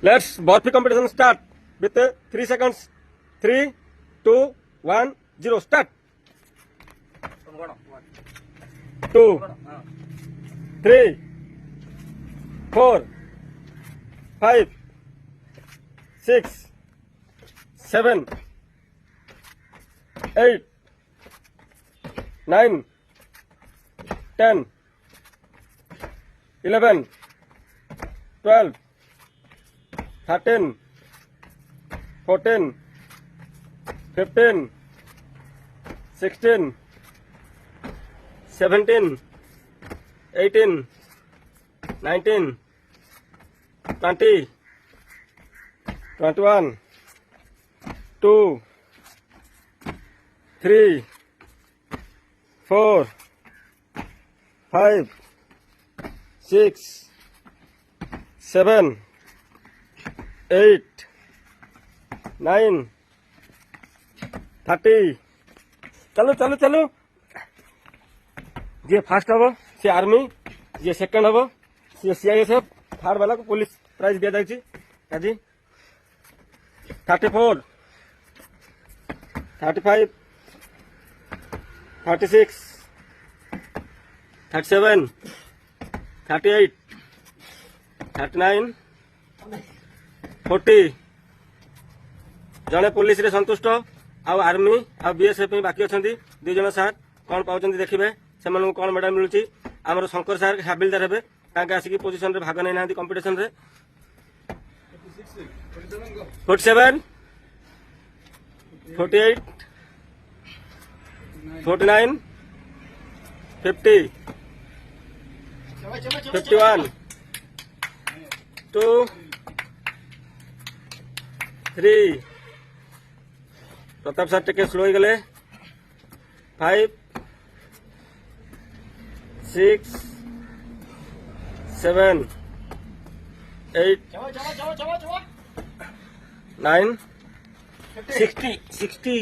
Let's Burpee competition start with 3 seconds. 3, 2, 1, 0. Start. 2, 3, 4, 5, 6, 7, 8, 9, 10, 11, 12, 13, 14, 15, 16, 17, 18, 19, 20, 21, 2, 3, 4, 5, 6, 7, 8, 9, 30. चलो चलो चलो जे फास्ट हम सी आर्मी जे सेकंड हम सी सीआईएसएफ थर्ड वाला को पुलिस प्राइज दिया जाए आज 34, 35, 36, 37, 38, 39, 40. जड़े पुलिस रे संतुष्ट आउ आर्मी आ बीएसएफ बाकी अच्छा 2 जन सार कौन पाँच देखिए से कौन मेडल मिलूँ आमर शंकर सार हाबिलदार हे आसिक पोजिशन रे भाग नहीं कंपिटिशन रे 47, 48, 49, 50, 51, 2, 3. प्रताप सर टे स्लो हो गले 5, 6, 7, 8, 9, 60.